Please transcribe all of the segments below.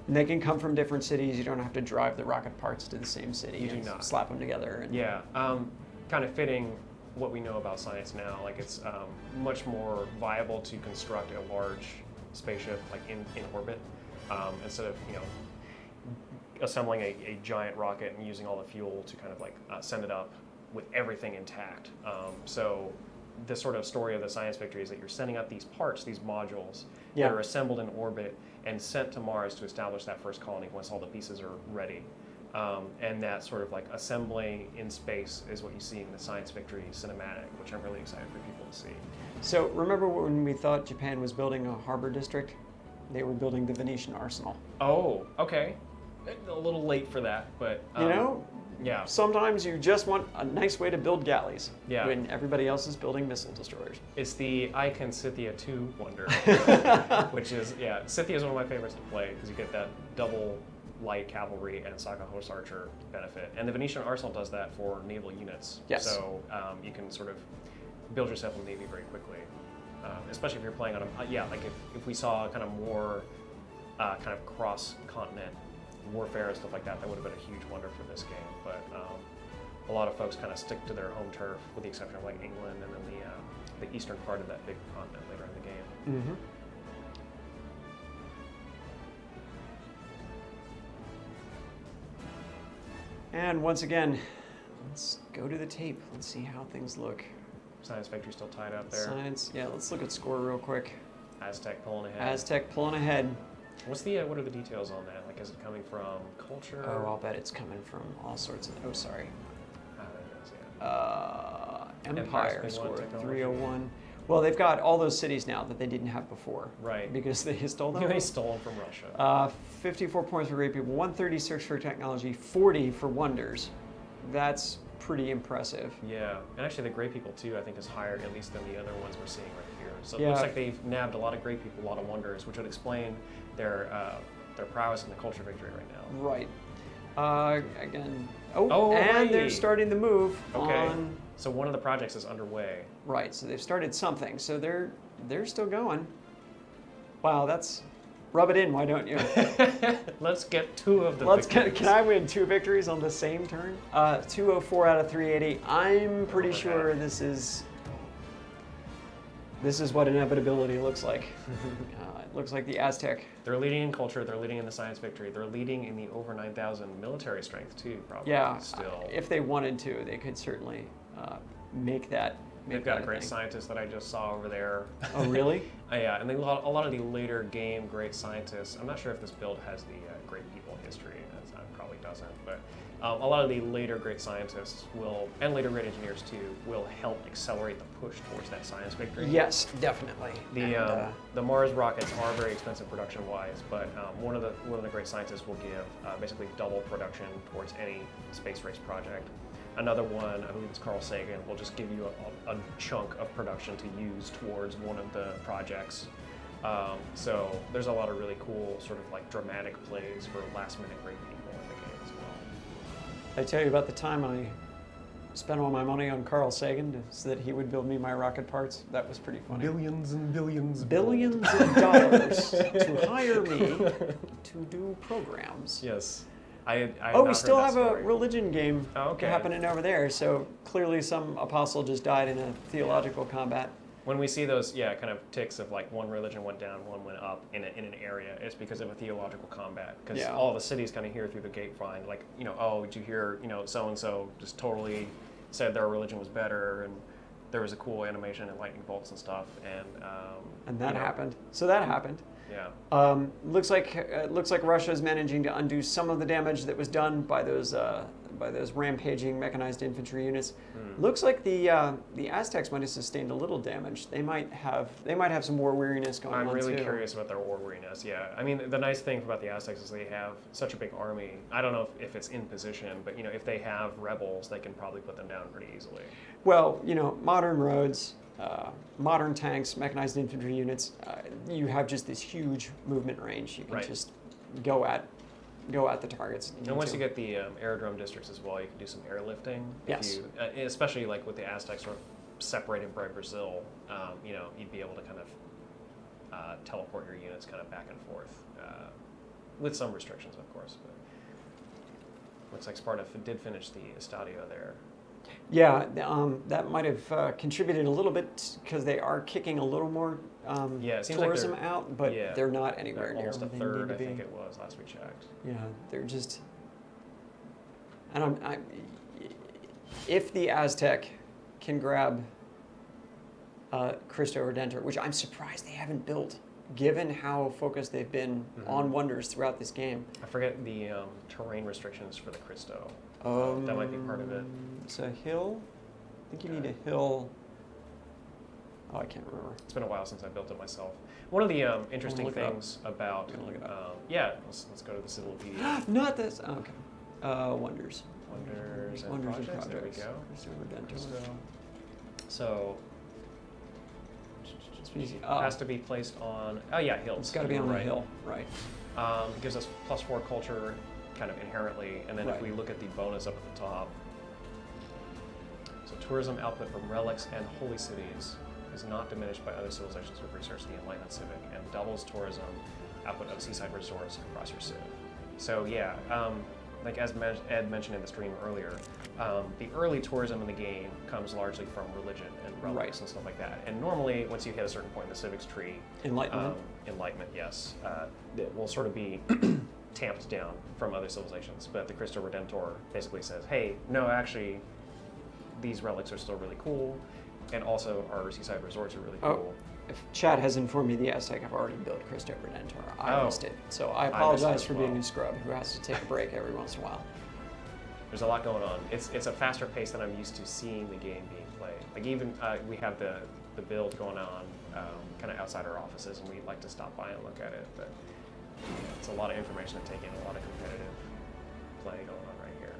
And they can come from different cities. You don't have to drive the rocket parts to the same city. You do not. Slap them together. And Yeah, kind of fitting what we know about science now. Like it's much more viable to construct a large spaceship like in orbit instead of assembling a giant rocket and using all the fuel to kind of like send it up with everything intact. So the sort of story of the science victory is that you're sending up these parts, these modules that are assembled in orbit and sent to Mars to establish that first colony once all the pieces are ready. And that sort of like assembling in space is what you see in the Science Victory cinematic, which I'm really excited for people to see. So remember when we thought Japan was building a harbor district? They were building the Venetian arsenal. Oh, okay. A little late for that, but yeah. Sometimes you just want a nice way to build galleys when everybody else is building missile destroyers. It's the Icon Scythia 2 wonder, which is, Scythia is one of my favorites to play because you get that double light cavalry and Saga Horse Archer benefit. And the Venetian Arsenal does that for naval units. Yes. So you can sort of build yourself a navy very quickly, especially if you're playing on like if we saw kind of more kind of cross-continent warfare and stuff like that, that would have been a huge wonder for this game. But a lot of folks kind of stick to their home turf, with the exception of like England and then the eastern part of that big continent later in the game. Mm-hmm. And once again, let's go to the tape. Let's see how things look. Science Victory still tied up there. Science, let's look at score real quick. Aztec pulling ahead. Aztec pulling ahead. What are the details on that? Like, is it coming from culture? Oh, I'll bet it's coming from all sorts of. Oh, sorry. Empire score 301. Well, they've got all those cities now that they didn't have before. Right. Because they stole them. They stole them from Russia. 54 points for great people, 130 search for technology, 40 for wonders. That's pretty impressive. Yeah, and actually the great people too, I think, is higher at least than the other ones we're seeing right here. So it looks like they've nabbed a lot of great people, a lot of wonders, which would explain their prowess in the culture victory right now. Right. Again. And they're starting the move on. So one of the projects is underway. Right. So they've started something. So they're still going. Wow, that's. Rub it in, why don't you? Let's get two of the victories. Can I win 2 victories on the same turn? 204 out of 380. I'm pretty sure this is what inevitability looks like. It looks like the Aztec. They're leading in culture, they're leading in the science victory, they're leading in the over 9,000 military strength too, probably. Yeah, still. If they wanted to, they could certainly make that. They've got a great scientist that I just saw over there. Oh, really? Yeah, and a lot of the later game great scientists. I'm not sure if this build has the great people history. It probably doesn't, but a lot of the later great scientists and later great engineers too, will help accelerate the push towards that science victory. Yes, definitely. The Mars rockets are very expensive production-wise, but one of the great scientists will give basically double production towards any space race project. Another one, I believe it's Carl Sagan, will just give you a chunk of production to use towards one of the projects. So there's a lot of really cool sort of like dramatic plays for last-minute great people in the game as well. I tell you about the time I spent all my money on Carl Sagan so that he would build me my rocket parts. That was pretty funny. Billions and billions. Billions of dollars to hire me to do programs. Yes. We still have a religion game happening over there, so clearly some apostle just died in a theological combat. When we see those, kind of ticks of like one religion went down, one went up in an area, it's because of a theological combat. Because all the cities kind of hear through the grapevine, like, did you hear, so-and-so just totally said their religion was better, and there was a cool animation and lightning bolts and stuff, and that happened. So that happened. Yeah. Looks like Russia is managing to undo some of the damage that was done by those rampaging mechanized infantry units. Looks like the Aztecs might have sustained a little damage. They might have some war weariness going on too. I'm really curious about their war weariness. Yeah. I mean, the nice thing about the Aztecs is they have such a big army. I don't know if it's in position, but if they have rebels, they can probably put them down pretty easily. Well, modern roads. Modern tanks, mechanized infantry units, you have just this huge movement range. You can just go at the targets. And once you get the aerodrome districts as well, you can do some airlifting. Yes. Especially like with the Aztecs sort of separated by Brazil, you'd be able to kind of teleport your units kind of back and forth with some restrictions, of course. But looks like Sparta did finish the Estadio there. Yeah, that might have contributed a little bit because they are kicking a little more Yeah, it seems tourism like out, but yeah, they're not anywhere they're near almost a where they third, need to I be. think it was last we checked. Yeah, they're just. And if the Aztec can grab Cristo Redentor, which I'm surprised they haven't built, given how focused they've been on wonders throughout this game. I forget the terrain restrictions for the Cristo. That might be part of it. It's a hill. I think you need a hill. Oh, I can't remember. It's been a while since I built it myself. One of the interesting look it up. things about Look it up. yeah, let's go to the Civilopedia. Not this. Oh, okay. Wonders. Wonders and Wonders projects. and There we projects. go. Cristo Redentor. Cristo. So Species- it has to be placed on. Oh yeah, hills. It's got to be You're on the right. hill, right? It gives us +4 culture, kind of inherently, and then if Right. we look at the bonus up at the top, so tourism output from relics and holy cities is not diminished by other civilizations with research in the Enlightenment Civic, and doubles tourism output of seaside resorts across your civ. So yeah, like as Ed mentioned in the stream earlier, the early tourism in the game comes largely from religion and relics Right. and stuff like that. And normally, once you hit a certain point in the civics tree, Enlightenment. enlightenment, yes, it will sort of be tamped down from other civilizations. But the Cristo Redentor basically says, hey, no, actually, these relics are still really cool, and also our seaside resorts are really cool. If Chad has informed me the Aztec have already built Cristo Redentor, I Oh. missed it. So I missed it apologize as for being well. a scrub who has to take a break every once in a while. There's a lot going on. It's a faster pace than I'm used to seeing the game being played. Like even we have the build going on kind of outside our offices, and we like to stop by and look at it. But it's a lot of information to take in, a lot of competitive play going on right here.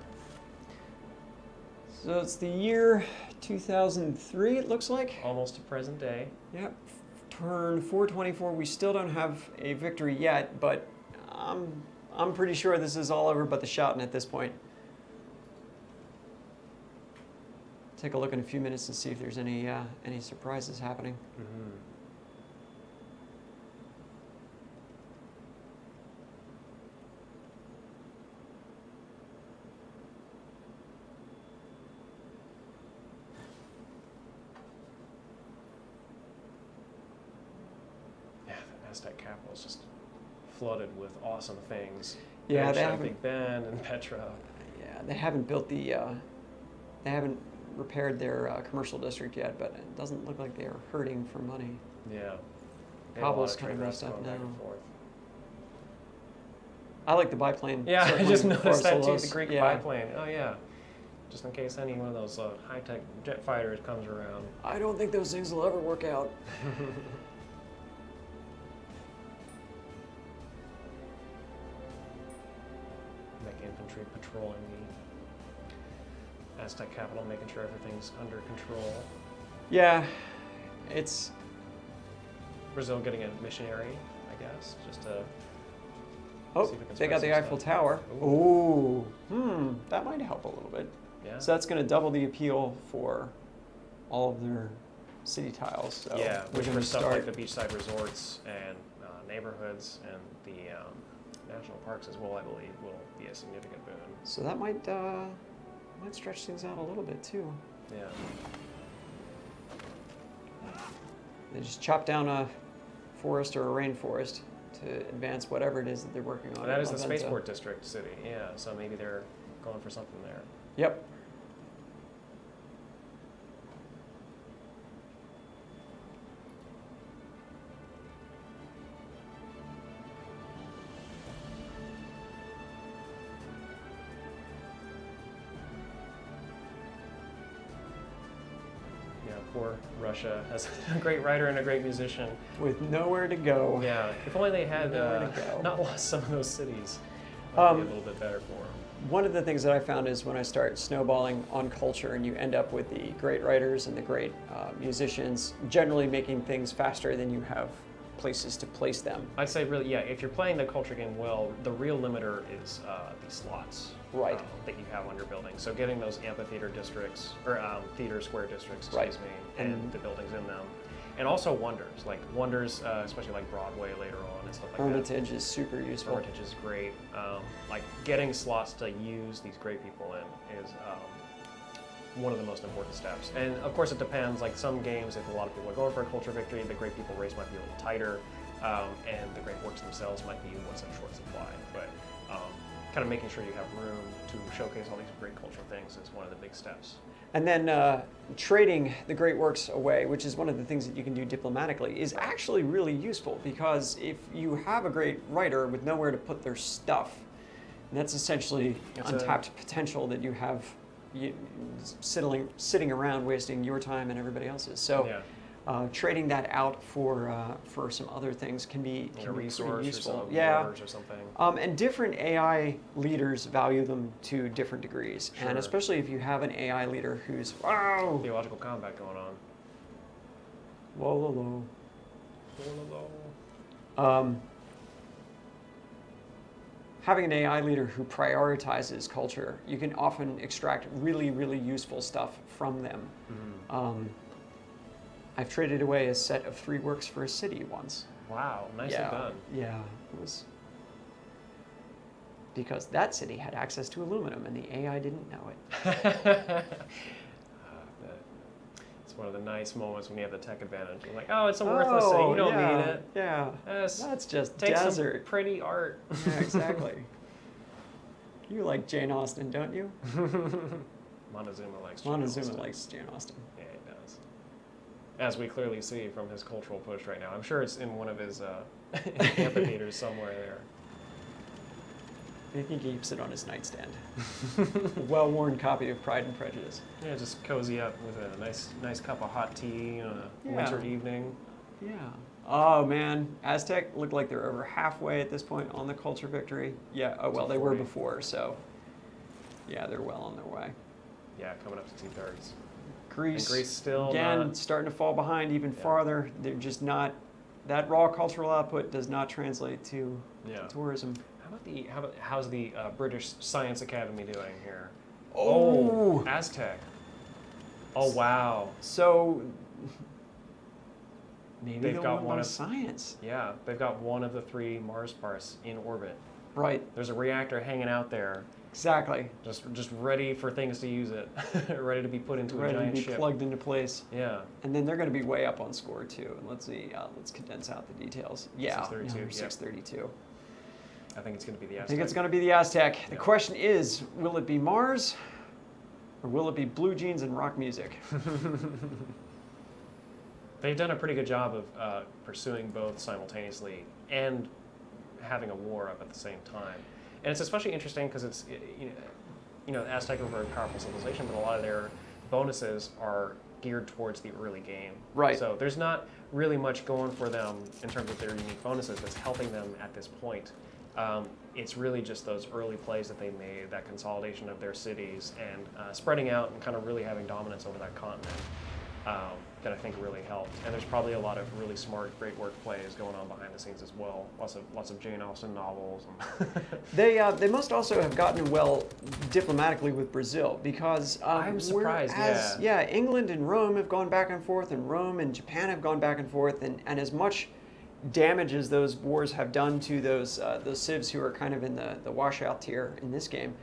So it's the year 2003, it looks like. Almost to present day. Yep. Turn 424. We still don't have a victory yet, but I'm pretty sure this is all over but the shouting at this point. Take a look in a few minutes to see if there's any surprises happening. Mm-hmm. Yeah, the Aztec capital is just flooded with awesome things. Yeah, they Shout haven't. Big Ben and Petra. Yeah, they haven't built the. They haven't repaired their commercial district yet, but it doesn't look like they are hurting for money. Yeah. They have a Pablo's lot of kind of trade messed routes up going back now. and forth. I like the biplane. Yeah, I circling just noticed that too, Pharsalos. the Greek Yeah. biplane. Oh yeah. Just in case any one of those high-tech jet fighters comes around. I don't think those things will ever work out. Mech infantry patrolling the Aztec capital, making sure everything's under control. Yeah, it's. Brazil getting a missionary, I guess, just to Oh, see if it can they got spread the some Eiffel stuff. Tower. Ooh. Ooh, that might help a little bit. Yeah. So that's going to double the appeal for all of their city tiles. So Yeah, we're which going for to stuff start. like the beachside resorts and neighborhoods and the national parks as well, I believe, will be a significant boon. So that might stretch things out a little bit too. Yeah. They just chop down a forest or a rainforest to advance whatever it is that they're working on. That is the in La Venta. spaceport district city, yeah, so maybe they're going for something there. Yep. Yeah, poor Russia has a great writer and a great musician. With nowhere to go. Yeah, if only they had Nowhere to go. not lost some of those cities, might be a Um, little bit better for them. One of the things that I found is when I start snowballing on culture and you end up with the great writers and the great musicians generally making things faster than you have places to place them. I'd say really, yeah, if you're playing the culture game well, the real limiter is the slots Right. that you have on your building. So getting those amphitheater districts, or theater square districts, Right. excuse me, and And- the buildings in them. and also wonders, especially like Broadway later on and stuff like Hermitage is super that. useful. Hermitage is great. Like getting slots to use these great people in is one of the most important steps. And of course it depends, like some games, if a lot of people are going for a culture victory, the great people race might be a little tighter, and the great works themselves might be what's in short supply. But kind of making sure you have room to showcase all these great cultural things is one of the big steps. And then trading the great works away, which is one of the things that you can do diplomatically, is actually really useful, because if you have a great writer with nowhere to put their stuff, that's essentially untapped potential that you have sitting around wasting your time and everybody else's. So trading that out for some other things can be pretty useful. Or something. And different AI leaders value them to different degrees. Sure. And especially if you have an AI leader who's theological combat going on. Whoa. Having an AI leader who prioritizes culture, you can often extract really, really useful stuff from them. Mm-hmm. I've traded away a set of 3 works for a city once. Wow, nicely done. Yeah, it was because that city had access to aluminum and the AI didn't know it. It's one of the nice moments when you have the tech advantage. You're like, oh, it's a worthless city. You don't need it. Yeah, that's just take desert. Some pretty art. Yeah, exactly. You like Jane Austen, don't you? Montezuma likes Jane Austen. Montezuma likes Jane Austen. Yeah, he does. As we clearly see from his cultural push right now. I'm sure it's in one of his amphitheaters somewhere there. I think he keeps it on his nightstand. A well-worn copy of Pride and Prejudice. Yeah, just cozy up with a nice cup of hot tea on a winter evening. Yeah. Oh man, Aztec look like they're over halfway at this point on the culture victory. Yeah. Oh well, they were before, so yeah, they're well on their way. Yeah, coming up to 2/3. Greece still again starting to fall behind even farther. They're just not. That raw cultural output does not translate to tourism. How's the British Science Academy doing here? Oh, Aztec. Oh wow. So maybe they've got one of science. Yeah, they've got one of the 3 Mars parts in orbit. Right. There's a reactor hanging out there. Exactly. Just ready for things to use it. Ready to be put into a giant ship. Ready to be plugged into place. Yeah. And then they're going to be way up on score too. And let's see. Let's condense out the details. Yeah. 632. 632. I think it's going to be the Aztec. I think it's going to be the Aztec. The question is, will it be Mars, or will it be blue jeans and rock music? They've done a pretty good job of pursuing both simultaneously and having a war up at the same time. And it's especially interesting because it's, the Aztec are a very powerful civilization, but a lot of their bonuses are geared towards the early game. Right. So there's not really much going for them in terms of their unique bonuses that's helping them at this point. It's really just those early plays that they made, that consolidation of their cities and spreading out and kind of really having dominance over that continent that I think really helped. And there's probably a lot of really smart, great work plays going on behind the scenes as well. Lots of Jane Austen novels. They must also have gotten well diplomatically with Brazil because I'm surprised. England and Rome have gone back and forth, and Rome and Japan have gone back and forth, and as much damage as those wars have done to those civs who are kind of in the washout tier in this game,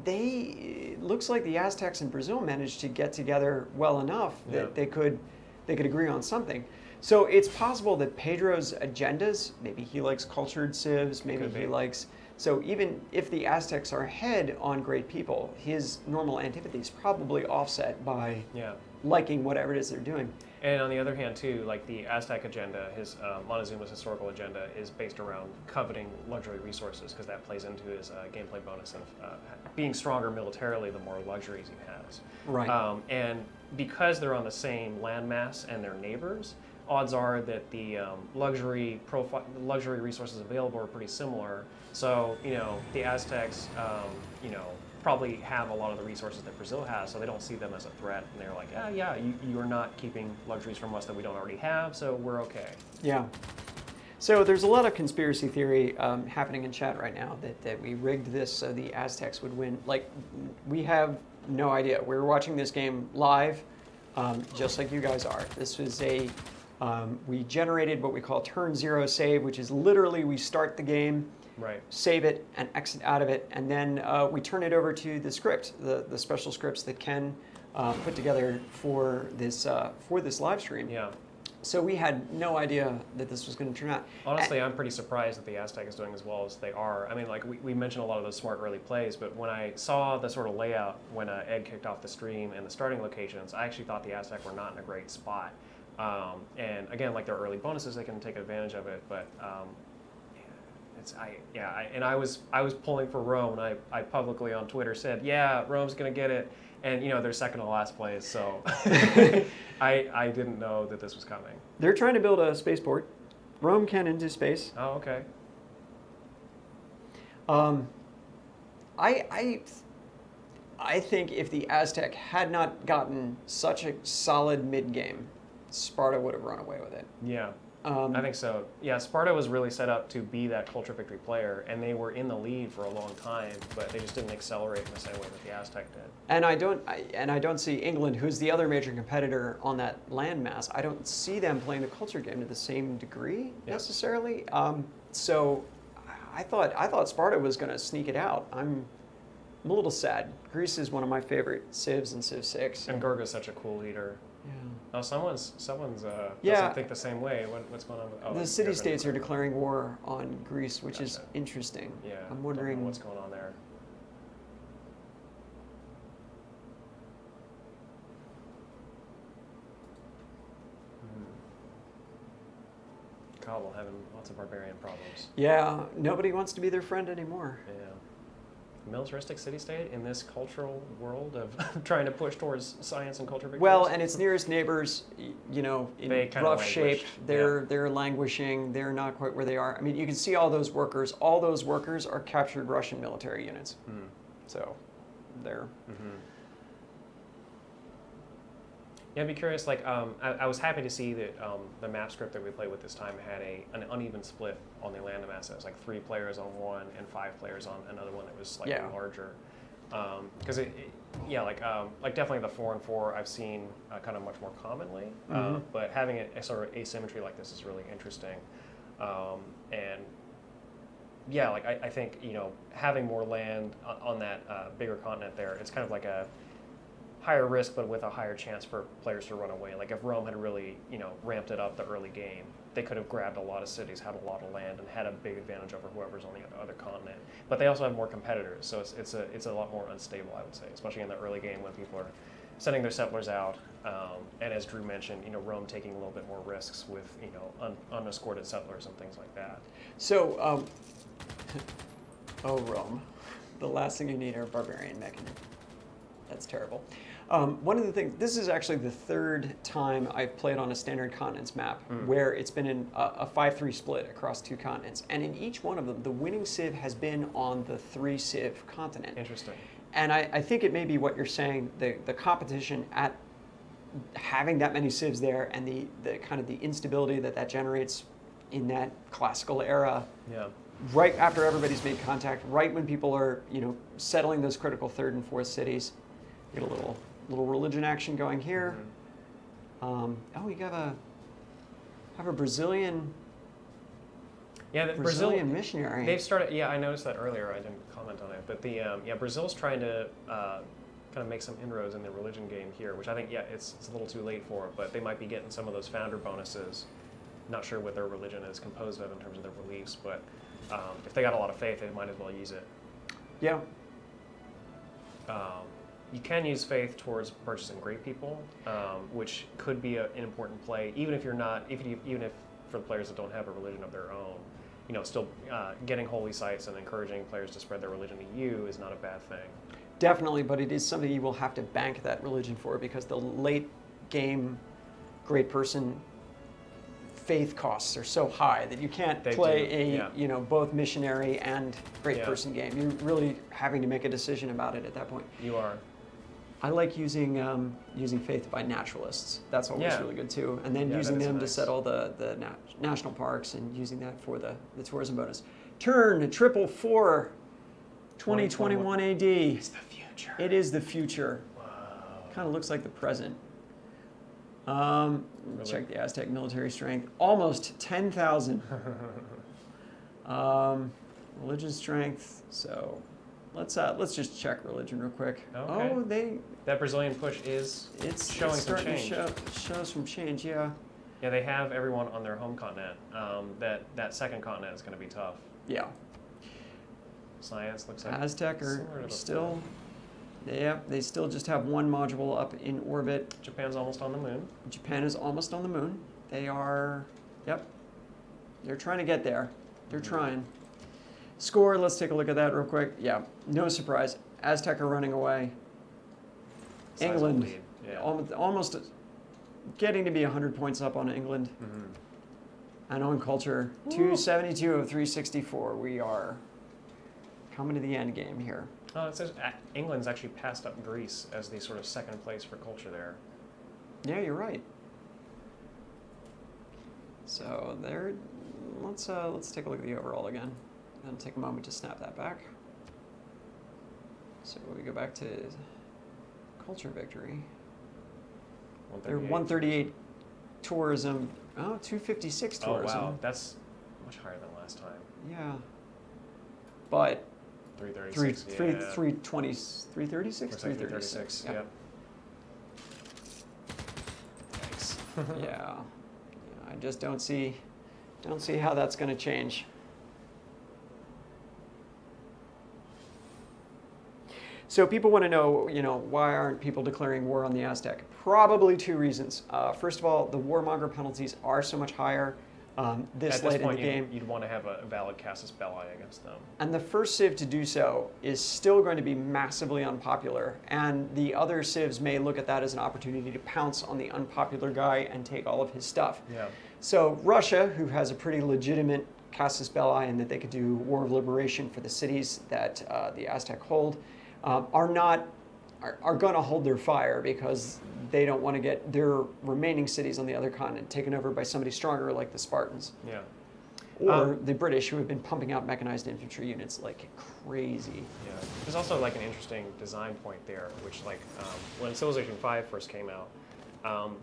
it looks like the Aztecs and Brazil managed to get together well enough that they could agree on something. So it's possible that Pedro's agendas, maybe he likes cultured civs, maybe he likes. So even if the Aztecs are ahead on great people, his normal antipathies probably offset by liking whatever it is they're doing. And on the other hand, too, like the Aztec agenda, his Montezuma's historical agenda is based around coveting luxury resources because that plays into his gameplay bonus of being stronger militarily the more luxuries he has. Right. And because they're on the same landmass and they're neighbors, odds are that the luxury resources available are pretty similar. So the Aztecs, probably have a lot of the resources that Brazil has, so they don't see them as a threat, and they're like, you are not keeping luxuries from us that we don't already have, so we're okay. Yeah. So there's a lot of conspiracy theory happening in chat right now that we rigged this so the Aztecs would win. Like, we have no idea. We're watching this game live, just like you guys are. This was a We generated what we call turn zero save, which is literally we start the game, Right. save it, and exit out of it, and then we turn it over to the script, the special scripts that Ken put together for this live stream. Yeah. So we had no idea that this was going to turn out. Honestly, I'm pretty surprised that the Aztec is doing as well as they are. I mean, like we mentioned a lot of those smart early plays, but when I saw the sort of layout when Ed kicked off the stream and the starting locations, I actually thought the Aztec were not in a great spot. And again, like their early bonuses, they can take advantage of it. But I was pulling for Rome, and I publicly on Twitter said, yeah, Rome's gonna get it. And they're second to last place, so I didn't know that this was coming. They're trying to build a spaceport. Rome can into space. Oh, okay. I think if the Aztec had not gotten such a solid mid game, Sparta would have run away with it. Yeah. I think so. Yeah, Sparta was really set up to be that culture victory player, and they were in the lead for a long time, but they just didn't accelerate in the same way that the Aztec did. And I don't see England, who's the other major competitor on that landmass. I don't see them playing the culture game to the same degree necessarily. So I thought Sparta was going to sneak it out. I'm a little sad. Greece is one of my favorite civs in Civ 6. And Gorga's such a cool leader. Yeah. Oh, someone's doesn't think the same way. What's going on? The city-states are declaring war on Greece, which is interesting. Yeah, I'm wondering don't know what's going on there. Kabul having lots of barbarian problems. Yeah, nobody wants to be their friend anymore. Yeah. Militaristic city-state in this cultural world of trying to push towards science and culture victories? Well, and its nearest neighbors, in rough shape, Yeah. they're languishing. They're not quite where they are. I mean, you can see all those workers. All those workers are captured Russian military units. So, they're. Yeah, I'd be curious. Like, I was happy to see that the map script that we played with this time had an uneven split on the land mass. It was like 3 players on one and 5 players on another one that was slightly larger. Because like definitely the 4 and 4 I've seen kind of much more commonly. But having a sort of asymmetry like this is really interesting. And yeah, like I think having more land on that bigger continent there, it's kind of like a higher risk, but with a higher chance for players to run away. Like if Rome had really, ramped it up the early game, they could have grabbed a lot of cities, had a lot of land, and had a big advantage over whoever's on the other continent. But they also have more competitors, so it's a lot more unstable, I would say, especially in the early game when people are sending their settlers out. And as Drew mentioned, Rome taking a little bit more risks with, unescorted settlers and things like that. So, Rome, the last thing you need are barbarian mechanized. That's terrible. One of the things, this is actually the 3rd time I've played on a standard continents map where it's been in a 5-3 split across 2 continents. And in each one of them, the winning civ has been on the 3 civ continent. Interesting. And I think it may be what you're saying, the competition at having that many civs there and the kind of the instability that generates in that classical era. Yeah. Right after everybody's made contact, right when people are, settling those critical 3rd and 4th cities. Get a little religion action going here. We have a Brazilian. Yeah, the Brazilian missionary. They've started. Yeah, I noticed that earlier. I didn't comment on it, but Brazil's trying to kind of make some inroads in the religion game here, which I think it's a little too late for. But they might be getting some of those founder bonuses. Not sure what their religion is composed of in terms of their beliefs, but if they got a lot of faith, they might as well use it. Yeah. You can use faith towards purchasing great people, which could be an important play, even if for the players that don't have a religion of their own, still getting holy sites and encouraging players to spread their religion to you is not a bad thing. Definitely, but it is something you will have to bank that religion for because the late game great person faith costs are so high that you can't play both missionary and great person game. You're really having to make a decision about it at that point. You are. I like using faith by naturalists. That's always really good too. And then using them to settle the national parks and using that for the tourism bonus. Turn 444, 2021 AD. It's the future. It is the future. Wow. Kind of looks like the present. Really? Check the Aztec military strength. Almost 10,000. Religion strength. So let's just check religion real quick. Okay. Oh, That Brazilian push is showing some starting change. to show some change. Yeah. Yeah, they have everyone on their home continent. That second continent is going to be tough. Yeah. Science looks like Aztec are similar to still. Yeah, they still just have one module up in orbit. Japan's almost on the moon. Japan is almost on the moon. They are. Yep. They're trying to get there. They're trying. Score. Let's take a look at that real quick. Yeah. No surprise. Aztec are running away. Sizable England. lead. Yeah. Almost getting to be 100 points up on England. Mhm. And on culture, 272 of 364. We are coming to the end game here. Oh, it says England's actually passed up Greece as the sort of second place for culture there. Yeah, you're right. So there, let's take a look at the overall again, and take a moment to snap that back. So we go back to culture victory. They're 138 tourism. Oh, 256 tourism. Oh wow, that's much higher than last time. Yeah. But 336. 320, 336, 336. Yep. Yep. Yikes. Yeah. I just don't see how that's going to change. So people want to know, why aren't people declaring war on the Aztec? Probably two reasons. First of all, the warmonger penalties are so much higher this late in the game. You'd want to have a valid casus belli against them. And the first civ to do so is still going to be massively unpopular. And the other civs may look at that as an opportunity to pounce on the unpopular guy and take all of his stuff. Yeah. So Russia, who has a pretty legitimate casus belli in that they could do war of liberation for the cities that the Aztec hold, are going to hold their fire because they don't want to get their remaining cities on the other continent taken over by somebody stronger like the Spartans. Yeah. Or the British, who have been pumping out mechanized infantry units like crazy. Yeah. There's also like an interesting design point there, which when Civilization 5 first came out,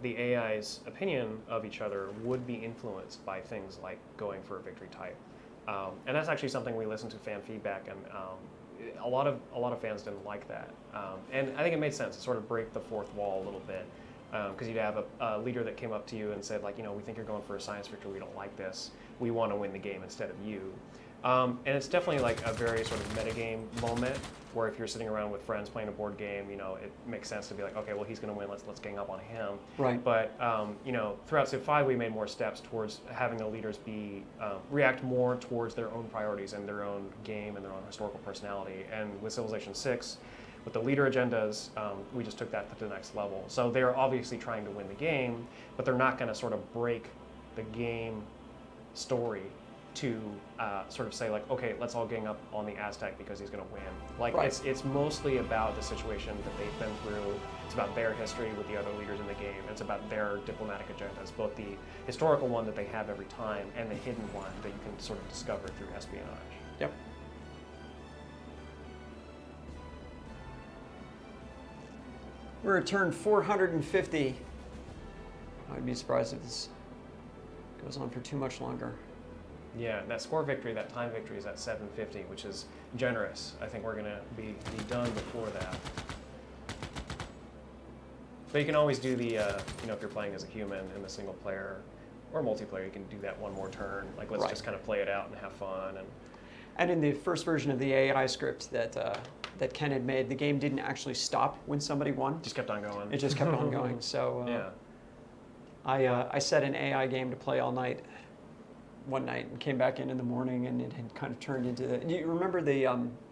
the AI's opinion of each other would be influenced by things like going for a victory type. And that's actually something we listened to fan feedback, and a lot of fans didn't like that. And I think it made sense to sort of break the fourth wall a little bit, because you'd have a leader that came up to you and said, we think you're going for a science victory, we don't like this, we want to win the game instead of you. And it's definitely like a very sort of metagame moment where if you're sitting around with friends playing a board game, it makes sense to be like, okay, well, he's going to win, let's gang up on him. Right. But throughout Civ 5, we made more steps towards having the leaders react more towards their own priorities and their own game and their own historical personality. And with Civilization 6, with the leader agendas, we just took that to the next level. So they're obviously trying to win the game, but they're not going to sort of break the game story to sort of say okay, let's all gang up on the Aztec because he's going to win. Right. It's mostly about the situation that they've been through. It's about their history with the other leaders in the game. It's about their diplomatic agendas, both the historical one that they have every time and the hidden one that you can sort of discover through espionage. Yep. We're at turn 450. I'd be surprised if this goes on for too much longer. Yeah, that score victory, that time victory is at 750, which is generous. I think we're going to be done before that. But you can always do the, if you're playing as a human in the single player or multiplayer, you can do that one more turn. Let's Right. just kind of play it out and have fun. And in the first version of the AI script that Ken had made, the game didn't actually stop when somebody won. Just kept on going. It just kept on going. So Yeah. I set an AI game to play all night, one night, and came back in the morning, and it had kind of turned into you remember the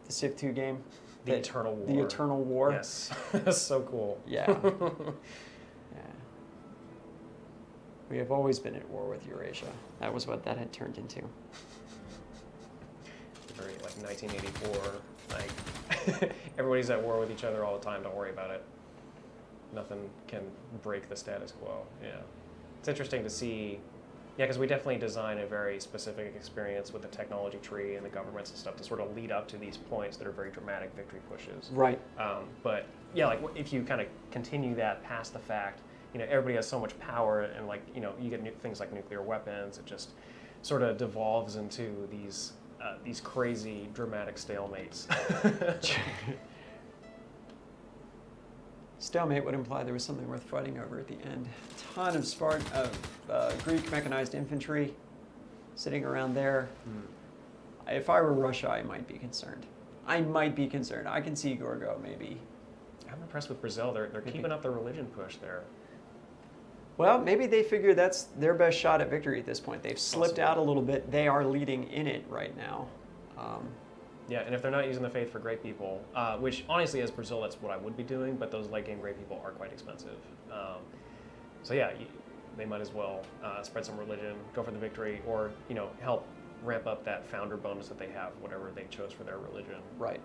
Civ 2 game? The Eternal War. The Eternal War. Yes. That's so cool. Yeah. Yeah. We have always been at war with Eurasia. That was what that had turned into. Very 1984. Everybody's at war with each other all the time. Don't worry about it. Nothing can break the status quo. Yeah. It's interesting to see. Yeah, because we definitely design a very specific experience with the technology tree and the governments and stuff to sort of lead up to these points that are very dramatic victory pushes. Right. But yeah, if you kind of continue that past the fact, everybody has so much power, and like you get things like nuclear weapons. It just sort of devolves into these crazy dramatic stalemates. Stalemate would imply there was something worth fighting over at the end. A ton of Greek mechanized infantry sitting around there. If I were Russia, I might be concerned. I can see Gorgo maybe. I'm impressed with Brazil. They're keeping up the religion push there. Well, maybe they figure that's their best shot at victory at this point. They've slipped out a little bit. They are leading in it right now. Yeah, and if they're not using the faith for great people, which honestly, as Brazil, that's what I would be doing, but those late game great people are quite expensive. So yeah, they might as well spread some religion, go for the victory, or help ramp up that founder bonus that they have, whatever they chose for their religion. Right.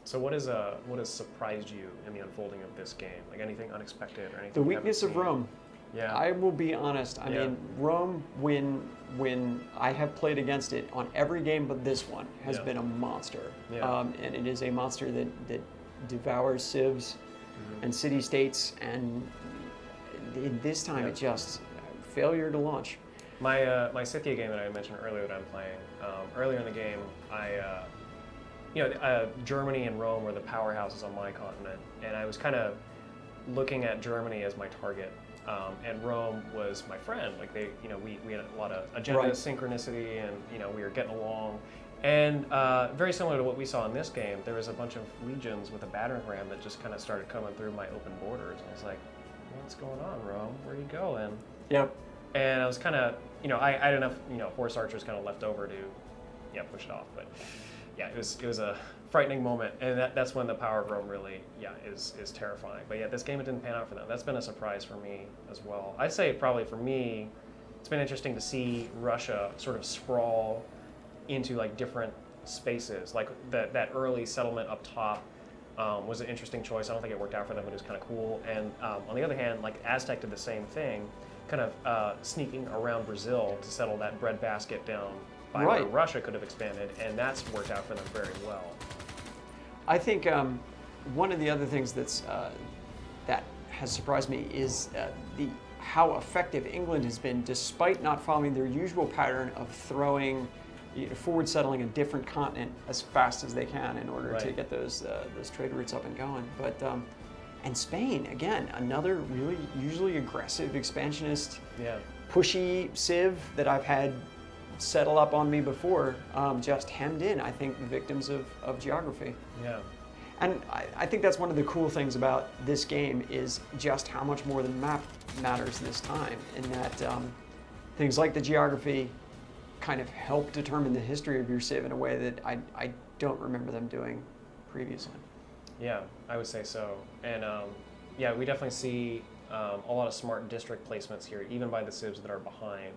So what has surprised you in the unfolding of this game? Like anything unexpected or anything? The weakness of Rome. Yeah. I will be honest. I mean, Rome, when I have played against it on every game but this one, has been a monster. Yeah. And it is a monster that devours civs and city-states, and this time it just failure to launch. My Scythia game that I mentioned earlier that I'm playing, earlier in the game, Germany and Rome were the powerhouses on my continent, and I was kind of looking at Germany as my target, and Rome was my friend. Like we had a lot of agenda synchronicity, and we were getting along. And very similar to what we saw in this game, there was a bunch of legions with a battering ram that just kind of started coming through my open borders. And I was like, what's going on, Rome? Where are you going? Yep. And I was kind of, I had enough, horse archers kind of left over to, push it off. But yeah, it was a frightening moment, and that's when the power of Rome really, is terrifying. But yeah, this game, it didn't pan out for them. That's been a surprise for me as well. I'd say probably for me, it's been interesting to see Russia sort of sprawl into like different spaces. Like that early settlement up top was an interesting choice. I don't think it worked out for them, but it was kind of cool. And on the other hand, like Aztec did the same thing, kind of sneaking around Brazil to settle that breadbasket down by where Russia could have expanded, and that's worked out for them very well. I think one of the other things that has surprised me is how effective England has been, despite not following their usual pattern of throwing, forward settling a different continent as fast as they can in order to get those trade routes up and going. But and Spain, again, another really usually aggressive, expansionist, pushy civ that I've had settle up on me before, just hemmed in, I think, victims of geography. Yeah. And I think that's one of the cool things about this game is just how much more the map matters this time, in that things like the geography kind of help determine the history of your civ in a way that I don't remember them doing previously. Yeah, I would say so. And we definitely see a lot of smart district placements here, even by the civs that are behind.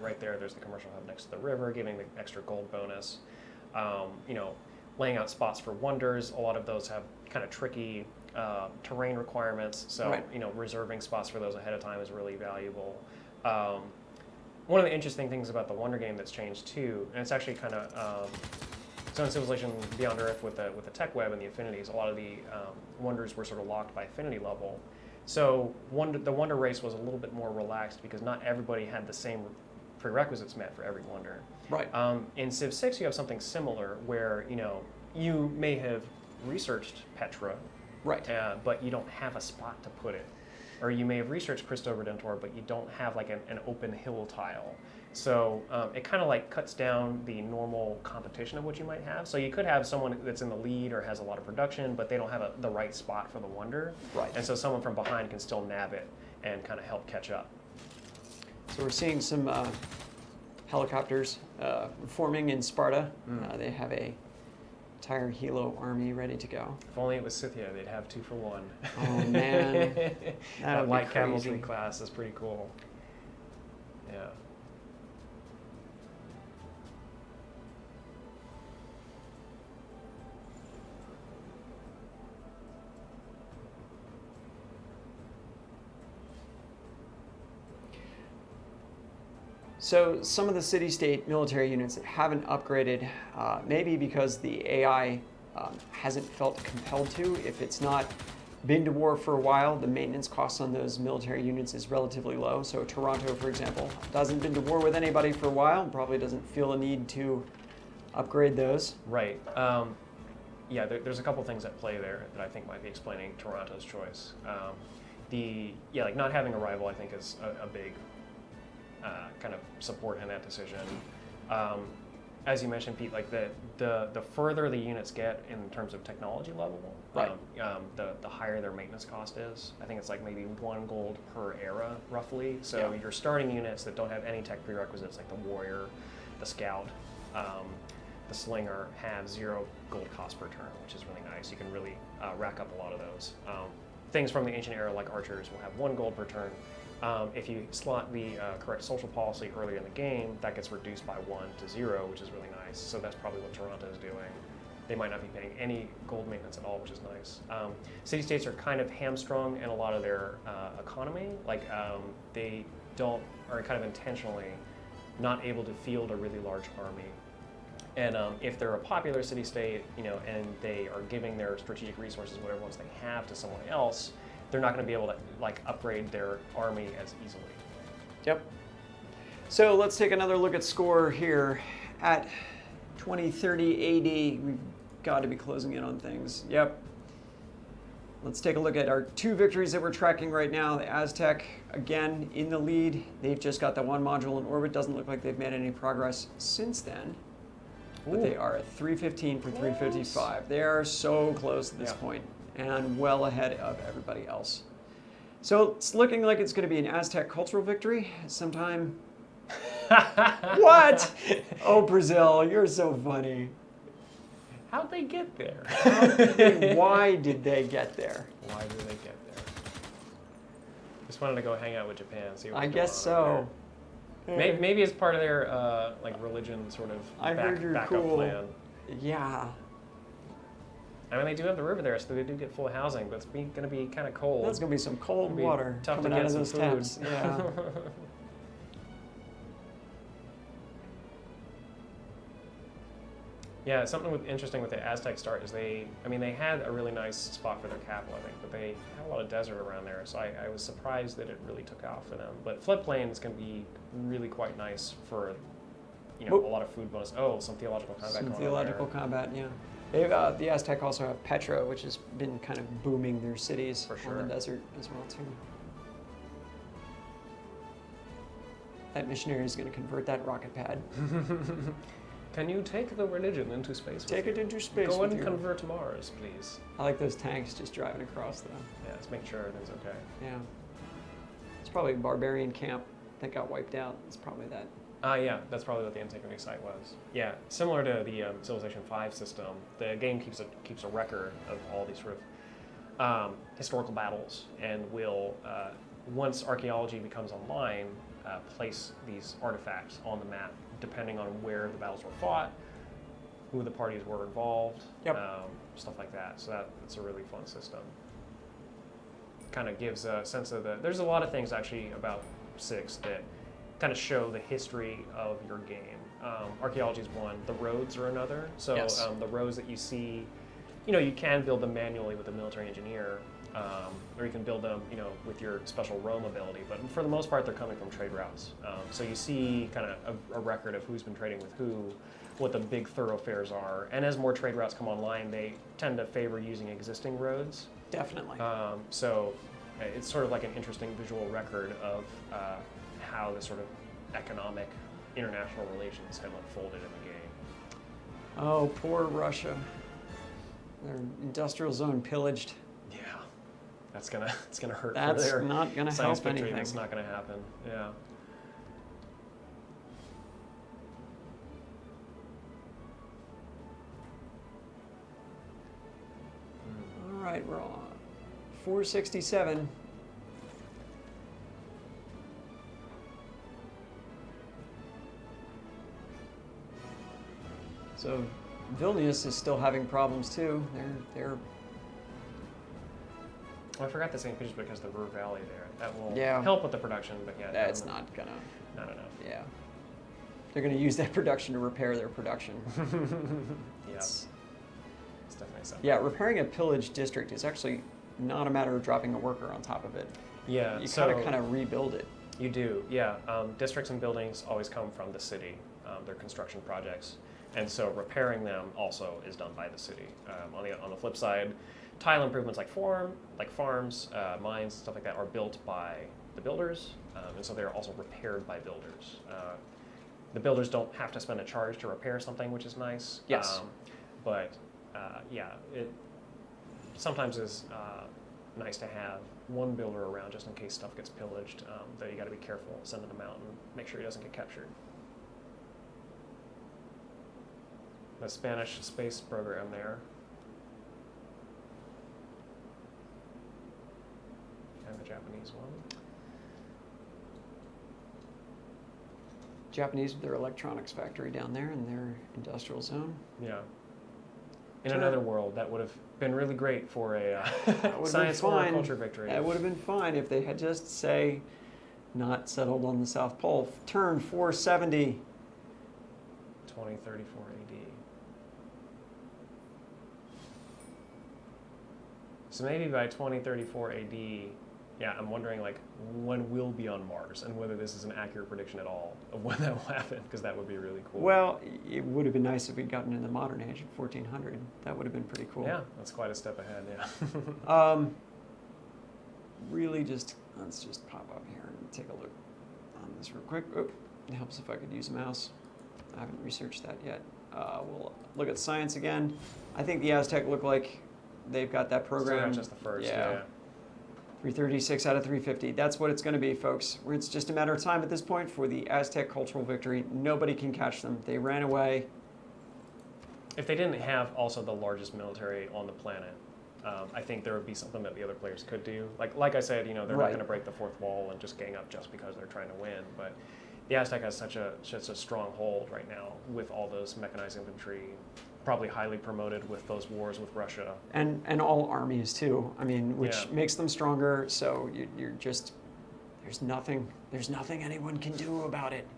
Right there's the commercial hub next to the river, giving the extra gold bonus. Laying out spots for wonders. A lot of those have kind of tricky terrain requirements, so reserving spots for those ahead of time is really valuable. One of the interesting things about the Wonder game that's changed too, and it's actually kind of so in Civilization Beyond Earth with the tech web and the affinities, a lot of the wonders were sort of locked by affinity level. So the wonder race was a little bit more relaxed because not everybody had the same prerequisites met for every wonder. Right. In Civ 6, you have something similar where you may have researched Petra, but you don't have a spot to put it, or you may have researched Cristo Redentor, but you don't have like an open hill tile. So it kind of like cuts down the normal competition of what you might have. So you could have someone that's in the lead or has a lot of production, but they don't have the right spot for the wonder. Right. And so someone from behind can still nab it and kind of help catch up. So we're seeing some helicopters forming in Sparta. They have a entire Helo army ready to go. If only it was Scythia, they'd have 2 for 1. Oh man, that light cavalry class is pretty cool. Yeah. So some of the city-state military units that haven't upgraded, maybe because the AI hasn't felt compelled to. If it's not been to war for a while, the maintenance costs on those military units is relatively low. So Toronto, for example, hasn't been to war with anybody for a while and probably doesn't feel a need to upgrade those. Right. Yeah, there's a couple things at play there that I think might be explaining Toronto's choice. Like not having a rival, I think, is a big kind of support in that decision. As you mentioned, Pete, like the further the units get in terms of technology level, right. The higher their maintenance cost is. I think it's like maybe 1 gold per era, roughly. So your starting units that don't have any tech prerequisites, like the warrior, the scout, the slinger, have 0 gold cost per turn, which is really nice. You can really rack up a lot of those. Things from the ancient era, like archers, will have 1 gold per turn. If you slot the correct social policy earlier in the game, that gets reduced by 1 to 0, which is really nice. So that's probably what Toronto is doing. They might not be paying any gold maintenance at all, which is nice. City-states are kind of hamstrung in a lot of their economy. Like they are kind of intentionally not able to field a really large army. And if they're a popular city-state, and they are giving their strategic resources, whatever ones they have, to someone else, they're not going to be able to upgrade their army as easily. Yep. So let's take another look at score here. At 2030 AD, we've got to be closing in on things. Yep. Let's take a look at our 2 victories that we're tracking right now. The Aztec, again, in the lead. They've just got the 1 module in orbit. Doesn't look like they've made any progress since then. But they are at 315 for 355. They are so close at this point, and well ahead of everybody else. So it's looking like it's going to be an Aztec cultural victory sometime. What? Oh, Brazil, you're so funny. How'd they get there? Why did they get there? Why did they get there? Just wanted to go hang out with Japan, see what's I going guess on so. Maybe it's part of their religion sort of backup cool. plan. Yeah. I mean, they do have the river there, so they do get full housing, but it's going to be kind of cold. That's going to be some cold water tough coming to get out of some those food. taps. Yeah. Yeah, something interesting with the Aztec start is they had a really nice spot for their capital, I think, but they had a lot of desert around there, so I was surprised that it really took off for them. But floodplain is going to be really quite nice for, a lot of food bonus. Oh, some theological combat going on there. Some theological combat, yeah. They've, the Aztec also have Petra, which has been kind of booming their cities for sure. on the desert as well, too. That missionary is going to convert that rocket pad. Can you take the religion into space? Take it into space. Go and convert Mars, please. I like those tanks just driving across, though. Yeah, let's make sure everything's okay. Yeah. It's probably a barbarian camp that got wiped out. It's probably that. Yeah, that's probably what the Antiquity site was. Yeah, similar to the Civilization 5 system, the game keeps a record of all these sort of historical battles, and will, once archaeology becomes online, place these artifacts on the map, depending on where the battles were fought, who the parties were involved, stuff like that. So that's a really fun system. Kind of gives a sense of there's a lot of things actually about 6 that kind of show the history of your game. Archaeology is one, the roads are another. So the roads that you see, you can build them manually with a military engineer, or you can build them, with your special roam ability. But for the most part, they're coming from trade routes. So you see kind of a record of who's been trading with who, what the big thoroughfares are. And as more trade routes come online, they tend to favor using existing roads. Definitely. So it's sort of like an interesting visual record of how the sort of economic international relations have unfolded in the game. Oh, poor Russia. Their industrial zone pillaged. Yeah, it's gonna hurt. That's for their not gonna science help victory. anything. That's not gonna happen. Yeah. All right, we're on 467. So Vilnius is still having problems too. They're Well, I forgot the St. Petersburg because the Ruhr Valley there. That will Yeah. help with the production, but yeah. That's not gonna. Not enough. Yeah. they're going to use that production to repair their production. Yeah, it's definitely something. Yeah, repairing a pillaged district is actually not a matter of dropping a worker on top of it. Yeah, You so kind of rebuild it. you do. Yeah, districts and buildings always come from the city. They're construction projects, and so repairing them also is done by the city. On the flip side, tile improvements like farms, mines, stuff like that are built by the builders, and so they're also repaired by builders. The builders don't have to spend a charge to repair something, which is nice. Yes. But yeah, it sometimes is nice to have one builder around just in case stuff gets pillaged. Though you got to be careful sending him out and make sure he doesn't get captured. The Spanish space program there. And the Japanese one. Japanese with their electronics factory down there in their industrial zone. Yeah. In Sure. another world, that would have been really great for a would've science been or fine. culture victory. That would have been fine if they had just, say, not settled on the South Pole. Turn 470. 2034 AD. So maybe by 2034 AD, yeah, I'm wondering like when we'll be on Mars and whether this is an accurate prediction at all of when that will happen, because that would be really cool. Well, it would have been nice if we'd gotten in the modern age of 1400. That would have been pretty cool. Yeah, that's quite a step ahead, yeah. Really let's just pop up here and take a look on this real quick. Oh, it helps if I could use a mouse. I haven't researched that yet. We'll look at science again. I think the Aztec look like they've got that program. Still not just the first, yeah. 336 out of 350. That's what it's going to be, folks. It's just a matter of time at this point for the Aztec cultural victory. Nobody can catch them. They ran away. If they didn't have also the largest military on the planet, I think there would be something that the other players could do. Like I said, they're not Right. going to break the fourth wall and just gang up just because they're trying to win. But the Aztec has such a strong hold right now with all those mechanized infantry, probably highly promoted with those wars with Russia. And all armies, too. I mean, which Yeah. makes them stronger. So you're just, there's nothing anyone can do about it.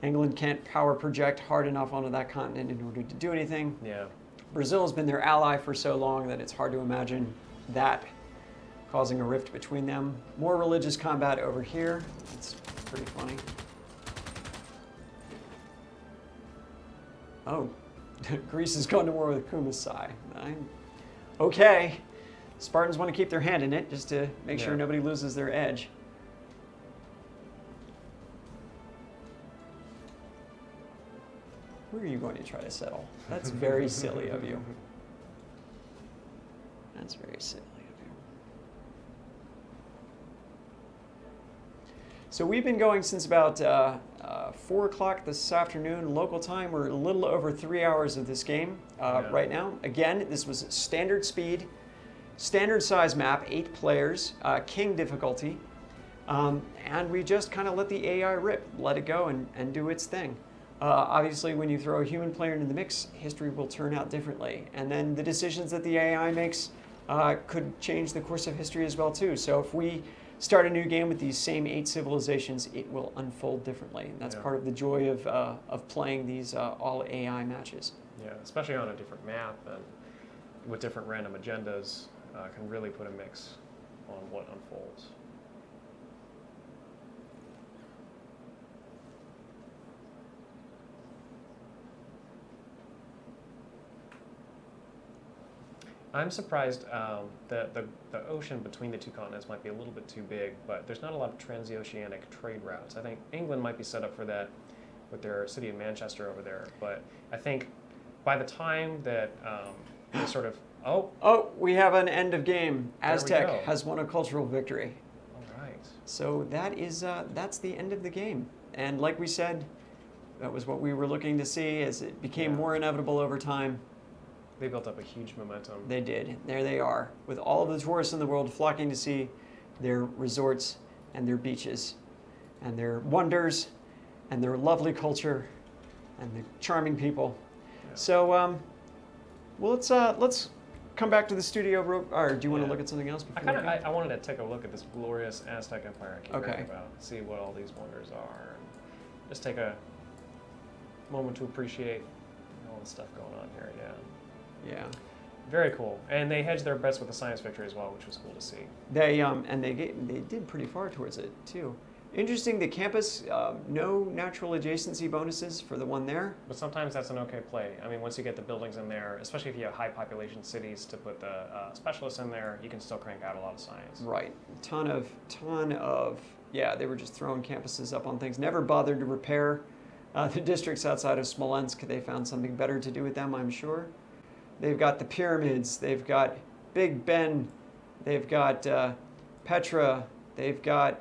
England can't power project hard enough onto that continent in order to do anything. Yeah. Brazil has been their ally for so long that it's hard to imagine that causing a rift between them. More religious combat over here. It's pretty funny. Oh, Greece has gone to war with Kumasai. Okay. Spartans want to keep their hand in it just to make sure Yeah. nobody loses their edge. Where are you going to try to settle? That's very silly of you. That's very silly of you. So we've been going since about 4 o'clock this afternoon, local time. We're a little over 3 hours of this game right now. Again, this was standard speed, standard size map, 8 players, king difficulty. And we just kind of let the AI rip, let it go and do its thing. Obviously, when you throw a human player into the mix, history will turn out differently. And then the decisions that the AI makes could change the course of history as well, too. So if we start a new game with these same 8 civilizations, it will unfold differently. And that's part of the joy of playing these all AI matches. Yeah, especially on a different map and with different random agendas, can really put a mix on what unfolds. I'm surprised that the ocean between the two continents might be a little bit too big, but there's not a lot of transoceanic trade routes. I think England might be set up for that with their city of Manchester over there, but I think by the time that they sort of, Oh, we have an end of game. There we Aztec go. has won a cultural victory. all right. So that's the end of the game. And like we said, that was what we were looking to see as it became more inevitable over time. They built up a huge momentum. They did. There they are, with all of the tourists in the world flocking to see their resorts and their beaches and their wonders and their lovely culture and the charming people. Yeah. So, well, let's come back to the studio. Or do you want to Yeah. look at something else I before? I wanted to take a look at this glorious Aztec Empire I keep Okay. reading about, see what all these wonders are, and just take a moment to appreciate all the stuff going on here. Yeah. Yeah. Very cool. And they hedged their bets with the science victory as well, which was cool to see. They they did pretty far towards it too. Interesting. The campus, no natural adjacency bonuses for the one there. But sometimes that's an okay play. I mean, once you get the buildings in there, especially if you have high population cities to put the specialists in there, you can still crank out a lot of science. Right. Ton of. Yeah, they were just throwing campuses up on things. Never bothered to repair the districts outside of Smolensk. They found something better to do with them, I'm sure. They've got the pyramids. They've got Big Ben. They've got Petra. They've got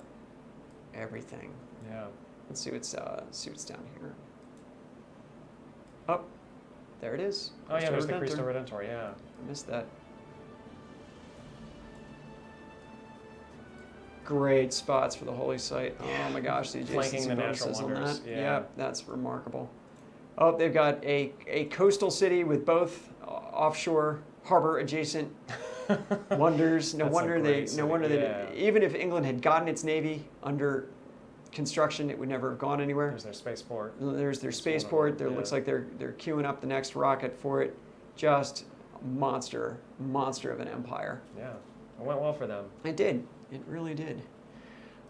everything. Yeah. Let's see what's down here. Oh, there it is. Oh yeah, there's the Redentor. Cristo Redentor. Yeah. I missed that. Great spots for the holy site. Yeah. Oh my gosh, the Flanking adjacency the natural bonuses on wonders. that. Yeah. Yep, that's remarkable. Oh, they've got a coastal city with both offshore harbor adjacent wonders. No That's a wonder great city. that even if England had gotten its navy under construction, it would never have gone anywhere. There's their spaceport. There's their That's one of spaceport. them, There yeah. looks like they're queuing up the next rocket for it. Just monster of an empire. Yeah. It went well for them. It did. It really did.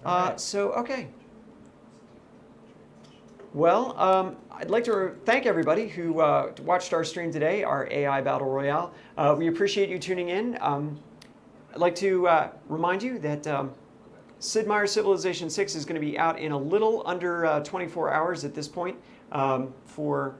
All right. So, okay. Well, I'd like to thank everybody who watched our stream today, our AI Battle Royale. We appreciate you tuning in. I'd like to remind you that Sid Meier Civilization 6 is going to be out in a little under 24 hours at this point for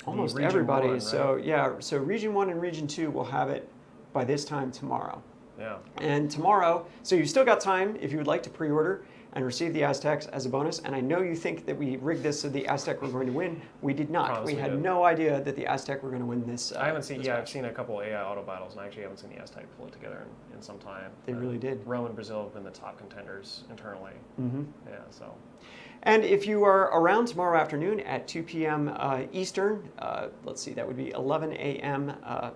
almost Region everybody. 1, right? So, yeah, so Region 1 and Region 2 will have it by this time tomorrow. Yeah. And tomorrow, so you've still got time if you would like to pre-order and receive the Aztecs as a bonus. And I know you think that we rigged this so the Aztec were going to win. We did not. Promise We we had did. no idea that the Aztec were going to win this. I haven't seen. this Yeah, I've match. seen a couple AI auto battles, and I actually haven't seen the Aztec pull it together in some time. They really did. Rome and Brazil have been the top contenders internally. Mm-hmm. Yeah. So. And if you are around tomorrow afternoon at 2 p.m. Eastern, let's see, that would be 11 a.m.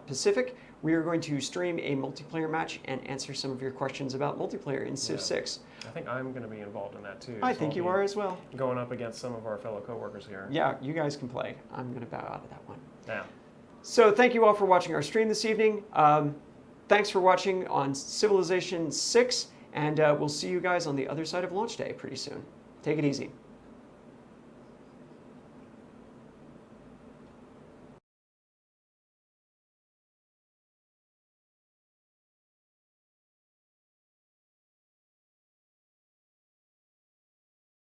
Pacific, we are going to stream a multiplayer match and answer some of your questions about multiplayer in Civ Yeah. 6. I think I'm going to be involved in that too. I so think I'll you be are as well. Going up against some of our fellow coworkers here. Yeah, you guys can play. I'm going to bow out of that one. Yeah. So thank you all for watching our stream this evening. Thanks for watching on Civilization 6, and we'll see you guys on the other side of launch day pretty soon. Take it easy.